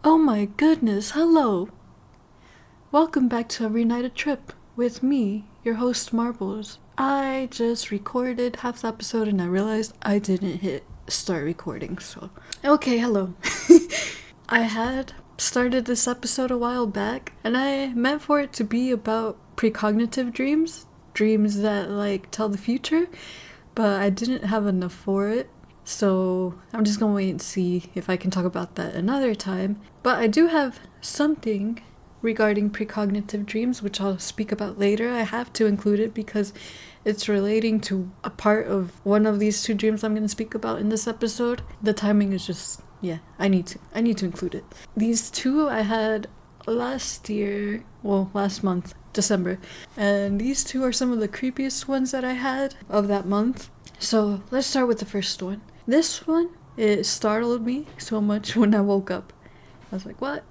Oh my goodness, hello! Welcome back to Every Night a Trip with me, your host Marbles. I just recorded half the episode and I realized I didn't hit start recording, so. Okay, hello. I had started this episode a while back and I meant for it to be about precognitive dreams, dreams that tell the future, but I didn't have enough for it. So I'm just gonna wait and see if I can talk about that another time. But I do have something regarding precognitive dreams, which I'll speak about later. I have to include it because it's relating to a part of one of these two dreams I'm gonna speak about in this episode. The timing is just, I need to include it. These two I had last month, December. And these two are some of the creepiest ones that I had of that month. So let's start with the first one. This one, it startled me so much when I woke up. I was like, what?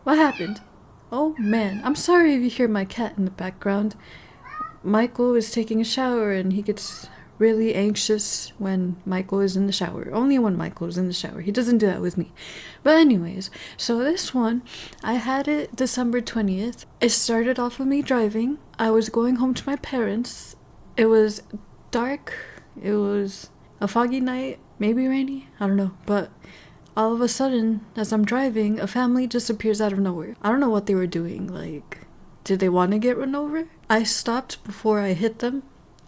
What happened? Oh man, I'm sorry if you hear my cat in the background. Michael is taking a shower and he gets really anxious when Michael is in the shower. Only when Michael is in the shower. He doesn't do that with me. But anyways, so this one, I had it December 20th. It started off with me driving. I was going home to my parents. It was dark. It was a foggy night, maybe rainy, I don't know. But all of a sudden, as I'm driving, a family just appears out of nowhere. I don't know what they were doing. Did they want to get run over? I stopped before I hit them.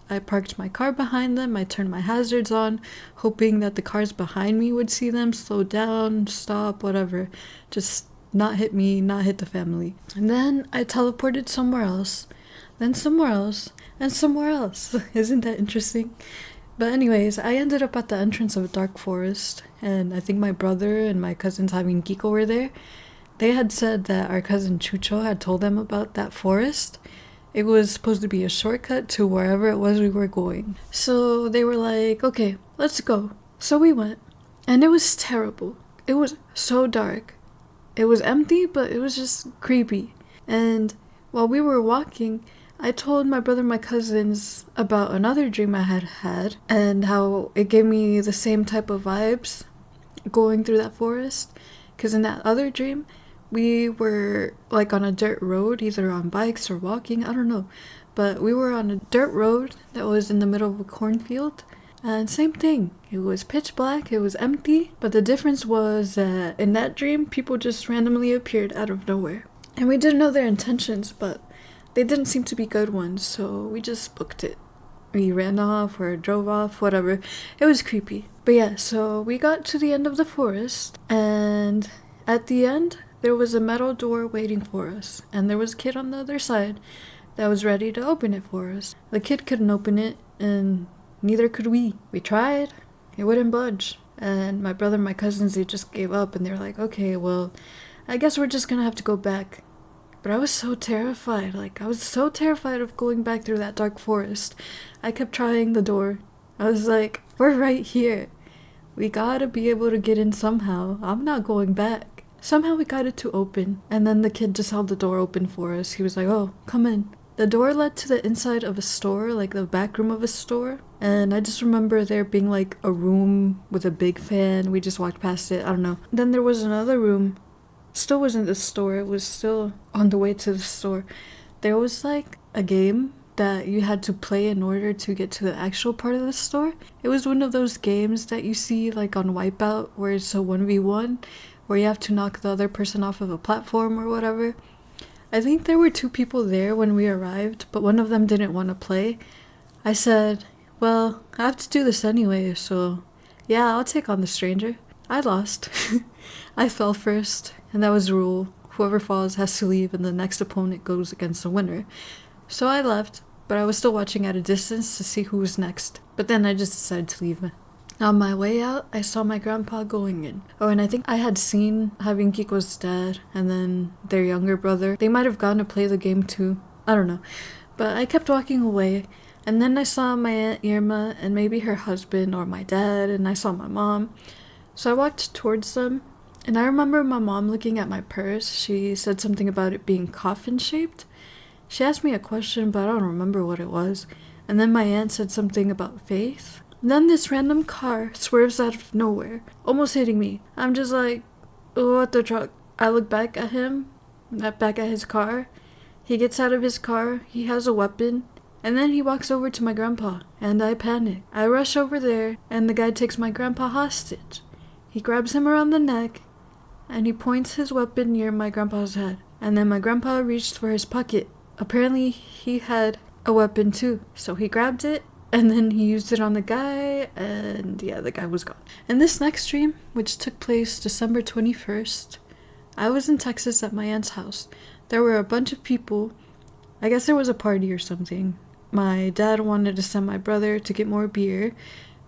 I parked my car behind them. I turned my hazards on, hoping that the cars behind me would see them, slow down, stop, whatever. Just not hit me, not hit the family. And then I teleported somewhere else, then somewhere else, and somewhere else. Isn't that interesting? But anyways, I ended up at the entrance of a dark forest, and I think my brother and my cousins Javi Kiko were there. They had said that our cousin Chucho had told them about that forest. It was supposed to be a shortcut to wherever it was we were going. So they were like, okay, let's go. So we went, and it was terrible. It was so dark. It was empty, but it was just creepy. And while we were walking, I told my brother and my cousins about another dream I had had and how it gave me the same type of vibes going through that forest. Because in that other dream, we were on a dirt road, either on bikes or walking, I don't know. But we were on a dirt road that was in the middle of a cornfield. And same thing, it was pitch black, it was empty. But the difference was that in that dream, people just randomly appeared out of nowhere. And we didn't know their intentions, but they didn't seem to be good ones, so we just booked it. We ran off or drove off, whatever. It was creepy. But yeah, so we got to the end of the forest, and at the end, there was a metal door waiting for us, and there was a kid on the other side that was ready to open it for us. The kid couldn't open it, and neither could we. We tried. It wouldn't budge. And my brother and my cousins, they just gave up, and they were like, okay, well, I guess we're just gonna have to go back. But I was so terrified. I was so terrified of going back through that dark forest. I kept trying the door. I was like, we're right here. We gotta be able to get in somehow. I'm not going back. Somehow we got it to open. And then the kid just held the door open for us. He was like, oh, come in. The door led to the inside of a store, the back room of a store. And I just remember there being a room with a big fan. We just walked past it. I don't know. Then there was another room. Still wasn't the store, it was still on the way to the store. There was a game that you had to play in order to get to the actual part of the store. It was one of those games that you see on Wipeout where it's a 1v1 where you have to knock the other person off of a platform or whatever. I think there were 2 people there when we arrived, but one of them didn't want to play. I said, well, I have to do this anyway, so yeah, I'll take on the stranger. I lost. I fell first, and that was the rule. Whoever falls has to leave, and the next opponent goes against the winner. So I left, but I was still watching at a distance to see who was next. But then I just decided to leave. On my way out, I saw my grandpa going in. Oh, and I think I had seen having Kiko's dad, and then their younger brother. They might have gone to play the game too. I don't know. But I kept walking away, and then I saw my Aunt Irma, and maybe her husband or my dad, and I saw my mom. So I walked towards them, and I remember my mom looking at my purse. She said something about it being coffin-shaped. She asked me a question, but I don't remember what it was. And then my aunt said something about faith. And then this random car swerves out of nowhere, almost hitting me. I'm just like, Oh, at the truck. I look back at him, back at his car. He gets out of his car, he has a weapon, and then he walks over to my grandpa, and I panic. I rush over there, and the guy takes my grandpa hostage. He grabs him around the neck, and he points his weapon near my grandpa's head. And then my grandpa reached for his pocket. Apparently, he had a weapon too, so he grabbed it, and then he used it on the guy, and yeah, the guy was gone. In this next dream, which took place December 21st, I was in Texas at my aunt's house. There were a bunch of people. I guess there was a party or something. My dad wanted to send my brother to get more beer,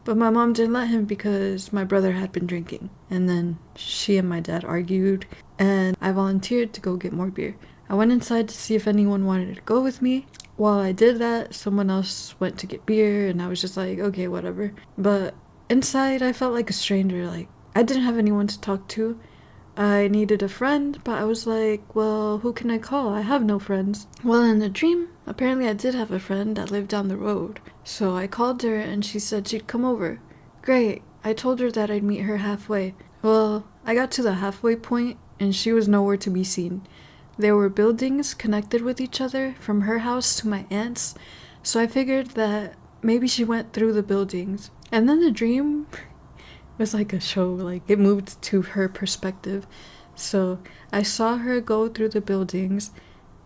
but my mom didn't let him because my brother had been drinking. And then she and my dad argued, and I volunteered to go get more beer. I went inside to see if anyone wanted to go with me. While I did that, someone else went to get beer, and I was just like, okay, whatever. But inside, I felt like a stranger. Like, I didn't have anyone to talk to. I needed a friend, but I was like, well, who can I call? I have no friends. Well, in the dream, apparently I did have a friend that lived down the road. So I called her, and she said she'd come over. Great. I told her that I'd meet her halfway. Well, I got to the halfway point, and she was nowhere to be seen. There were buildings connected with each other from her house to my aunt's, so I figured that maybe she went through the buildings. And then the dream was like a show, like it moved to her perspective. So I saw her go through the buildings,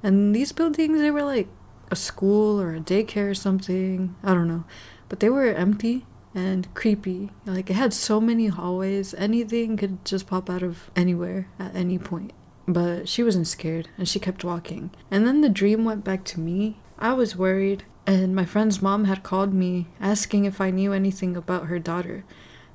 and these buildings, they were like a school or a daycare or something, I don't know, but they were empty and creepy. Like, it had so many hallways, anything could just pop out of anywhere at any point. But she wasn't scared, and she kept walking. And then the dream went back to me. I was worried, and my friend's mom had called me asking if I knew anything about her daughter,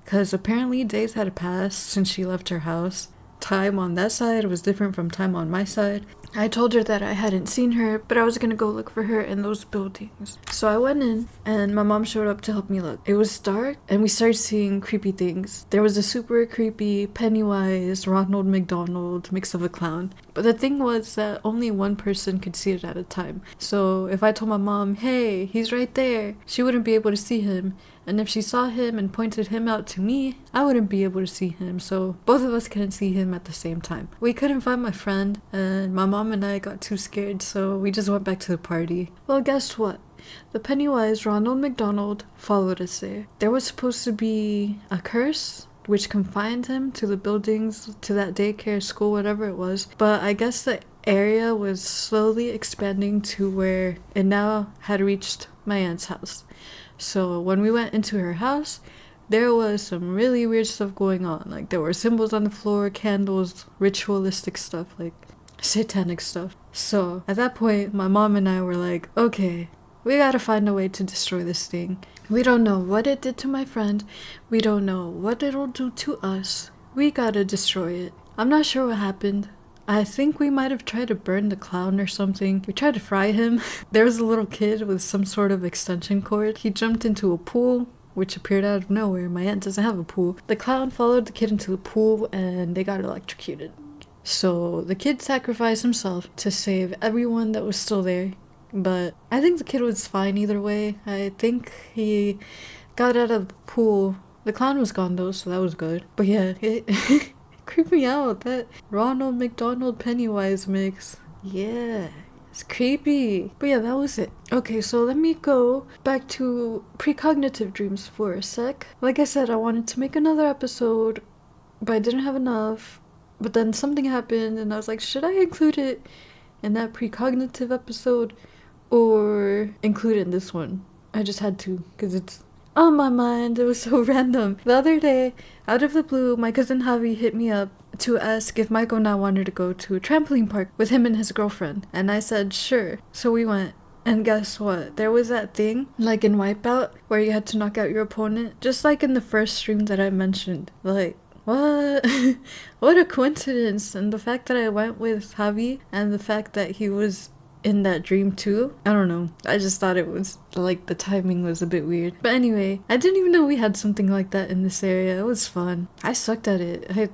because apparently days had passed since she left her house. Time on that side was different from time on my side. I told her that I hadn't seen her, but I was gonna go look for her in those buildings. So I went in, and my mom showed up to help me look. It was dark, and we started seeing creepy things. There was a super creepy Pennywise, Ronald McDonald mix of a clown. But the thing was that only one person could see it at a time. So if I told my mom, hey, he's right there, she wouldn't be able to see him. And if she saw him and pointed him out to me, I wouldn't be able to see him. So both of us couldn't see him at the same time. We couldn't find my friend, and my mom and I got too scared, so we just went back to the party. Well, guess what? The Pennywise Ronald McDonald followed us there. There was supposed to be a curse which confined him to the buildings, to that daycare, school, whatever it was. But I guess the area was slowly expanding to where it now had reached my aunt's house. So when we went into her house, there was some really weird stuff going on. Like, there were symbols on the floor, candles, ritualistic stuff, like satanic stuff. So at that point, my mom and I were like, okay, we gotta find a way to destroy this thing. We don't know what it did to my friend. We don't know what it'll do to us. We gotta destroy it. I'm not sure what happened. I think we might have tried to burn the clown or something. We tried to fry him. There was a little kid with some sort of extension cord. He jumped into a pool, which appeared out of nowhere. My aunt doesn't have a pool. The clown followed the kid into the pool, and they got electrocuted. So the kid sacrificed himself to save everyone that was still there. But I think the kid was fine either way. I think he got out of the pool. The clown was gone though, so that was good. But yeah, it creeped me out. That Ronald McDonald Pennywise mix. Yeah, it's creepy. But yeah, that was it. Okay, so let me go back to precognitive dreams for a sec. Like I said, I wanted to make another episode, but I didn't have enough. But then something happened, and I was like, should I include it in that precognitive episode or include it in this one? I just had to, because it's on my mind. It was so random. The other day, out of the blue, my cousin Javi hit me up to ask if Michael and I wanted to go to a trampoline park with him and his girlfriend. And I said, sure. So we went. And guess what? There was that thing, like in Wipeout, where you had to knock out your opponent. Just like in the first stream that I mentioned. Like, what? What a coincidence. And the fact that I went with Javi, and the fact that he was in that dream too, I don't know, I just thought it was like the timing was a bit weird. But anyway, I didn't even know we had something like that in this area. It was fun. I sucked at it.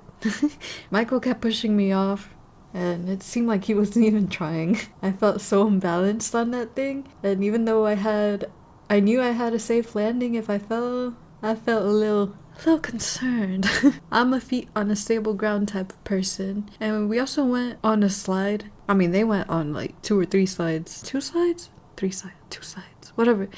Michael kept pushing me off, and it seemed like he wasn't even trying. I felt so imbalanced on that thing, and even though I knew I had a safe landing if I fell, I felt a little a little concerned. I'm a feet on a stable ground type of person. And we also went on a slide. I mean, they went on like 2 or 3 slides. 2 slides? 3 slides. 2 slides. Whatever.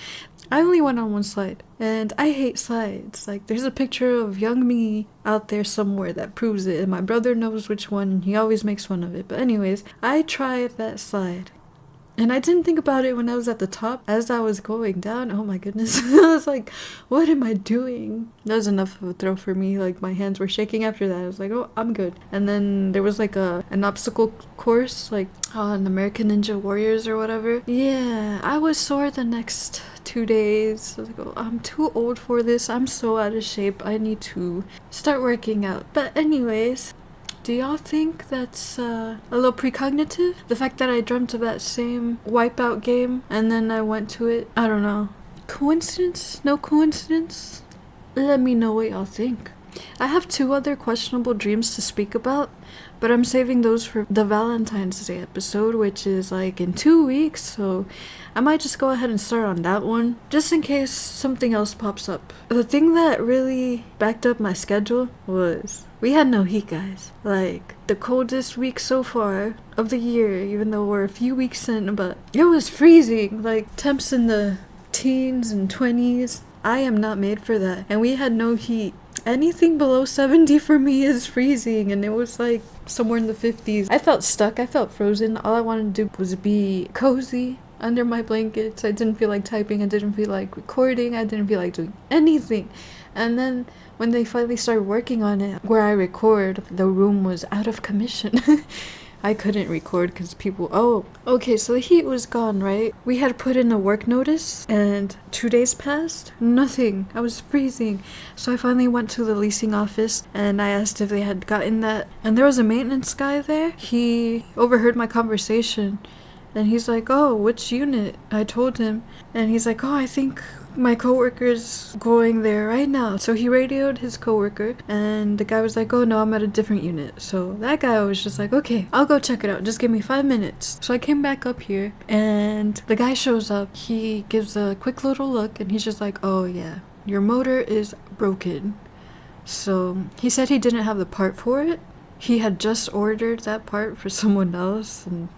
I only went on 1 slide. And I hate slides. Like, there's a picture of young me out there somewhere that proves it. And my brother knows which one. And he always makes fun of it. But anyways, I tried that slide. And I didn't think about it when I was at the top. As I was going down, oh my goodness. I was like, what am I doing? That was enough of a throw for me. Like, my hands were shaking after that. I was like, oh, I'm good. And then there was like an obstacle course, like on American Ninja Warriors or whatever. Yeah, I was sore the next 2 days. I was like, oh, I'm too old for this. I'm so out of shape. I need to start working out. But anyways, do y'all think that's a little precognitive? The fact that I dreamt of that same Wipeout game and then I went to it? I don't know. Coincidence? No coincidence? Let me know what y'all think. I have 2 other questionable dreams to speak about, but I'm saving those for the Valentine's Day episode, which is like in 2 weeks, so I might just go ahead and start on that one, just in case something else pops up. The thing that really backed up my schedule was we had no heat, guys. Like, the coldest week so far of the year, even though we're a few weeks in, but it was freezing. Like, temps in the teens and 20s. I am not made for that. And we had no heat. Anything below 70 for me is freezing, and it was like somewhere in the 50s. I felt stuck. I felt frozen. All I wanted to do was be cozy under my blankets. I didn't feel like typing. I didn't feel like recording. I didn't feel like doing anything. And then when they finally started working on it, where I record, the room was out of commission. I couldn't record because okay, so the heat was gone, right? We had put in a work notice and 2 days passed. Nothing. I was freezing. So I finally went to the leasing office and I asked if they had gotten that. And there was a maintenance guy there. He overheard my conversation and he's like, oh, which unit? I told him. And he's like, oh, I think my coworker's going there right now. So he radioed his coworker and the guy was like, oh no, I'm at a different unit. So that guy was just like, okay, I'll go check it out. Just give me 5 minutes. So I came back up here and the guy shows up. He gives a quick little look and he's just like, oh yeah, your motor is broken. So he said he didn't have the part for it. He had just ordered that part for someone else and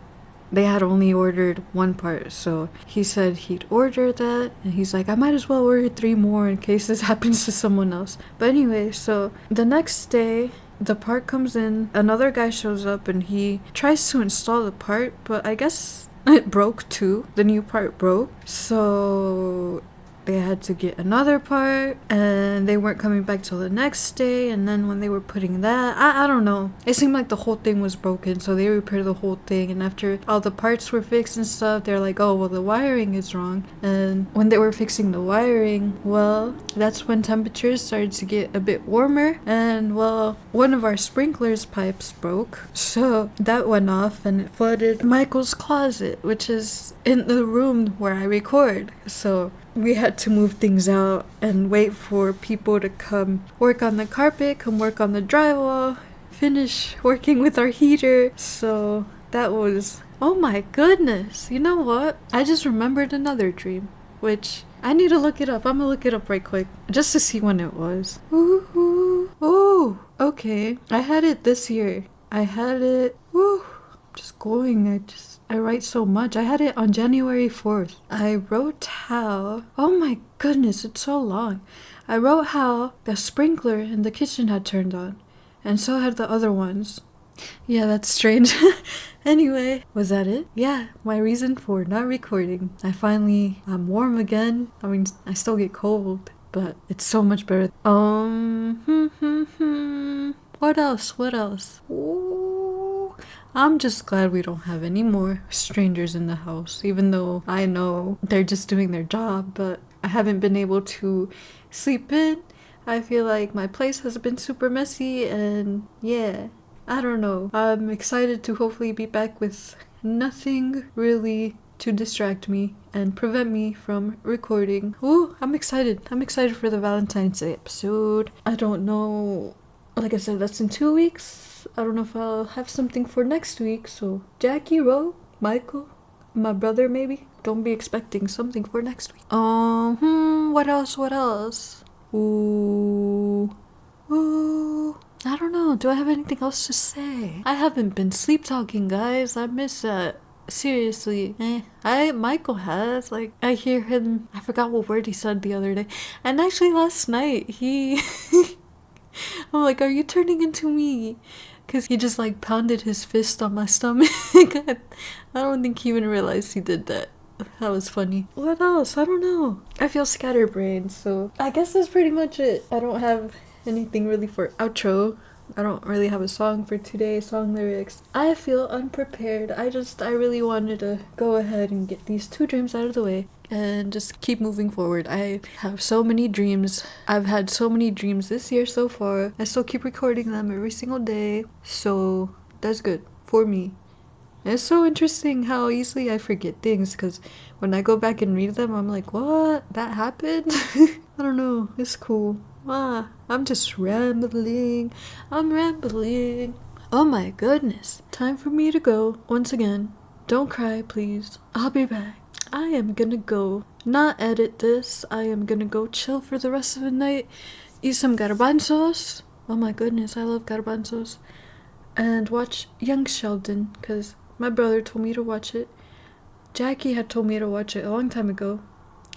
they had only ordered 1 part, so he said he'd order that, and he's like, I might as well order 3 more in case this happens to someone else. But anyway, so the next day, the part comes in, another guy shows up, and he tries to install the part, but I guess it broke too. The new part broke, so they had to get another part, and they weren't coming back till the next day. And then when they were putting that, I don't know, it seemed like the whole thing was broken, so they repaired the whole thing. And after all the parts were fixed and stuff, they're like, oh well, the wiring is wrong. And when they were fixing the wiring, well, that's when temperatures started to get a bit warmer, and well, one of our sprinklers pipes broke, so that went off and it flooded Michael's closet, which is in the room where I record. So we had to move things out and wait for people to come work on the carpet, come work on the drywall, finish working with our heater. So that was, oh my goodness. You know what? I just remembered another dream, which I need to look it up. I'm gonna look it up right quick just to see when it was. Ooh, oh, okay. I had it this year. I had it, just going. I write so much. I had it on January 4th. I wrote how, oh my goodness, it's so long. I wrote how the sprinkler in the kitchen had turned on, and so had the other ones. Yeah, that's strange. Anyway, was that it? Yeah, my reason for not recording. I'm warm again. I mean, I still get cold, but it's so much better. What else? Ooh, I'm just glad we don't have any more strangers in the house, even though I know they're just doing their job, but I haven't been able to sleep in. I feel like my place has been super messy, and yeah, I don't know. I'm excited to hopefully be back with nothing really to distract me and prevent me from recording. Ooh, I'm excited. I'm excited for the Valentine's Day episode. I don't know. Like I said, that's in 2 weeks. I don't know if I'll have something for next week. So Jackie, Ro, Michael, my brother maybe. Don't be expecting something for next week. What else? Ooh. Ooh. I don't know. Do I have anything else to say? I haven't been sleep talking, guys. I miss that. Seriously. Michael has. Like, I hear him. I forgot what word he said the other day. And actually, last night, I'm like, are you turning into me? Because he just like pounded his fist on my stomach. I don't think he even realized he did that. That was funny. What else? I don't know. I feel scatterbrained, so I guess that's pretty much it. I don't have anything really for outro. I don't really have a song for today, song lyrics. I feel unprepared. I really wanted to go ahead and get these 2 dreams out of the way and just keep moving forward. I have so many dreams. I've had so many dreams this year so far. I still keep recording them every single day. So that's good for me. And it's so interesting how easily I forget things, because when I go back and read them, I'm like, what? That happened? I don't know. It's cool. I'm just rambling. I'm rambling. Oh my goodness. Time for me to go. Once again, don't cry, please. I'll be back. I am gonna go not edit this. I am gonna go chill for the rest of the night. Eat some garbanzos. Oh my goodness, I love garbanzos. And watch Young Sheldon, because my brother told me to watch it. Jackie had told me to watch it a long time ago.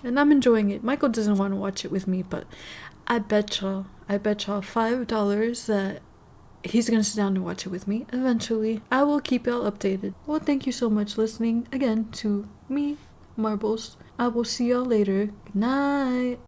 And I'm enjoying it. Michael doesn't want to watch it with me, but I bet y'all $5 that he's gonna sit down and watch it with me eventually. I will keep y'all updated. Well, thank you so much listening again to me, Marbles. I will see y'all later. Good night.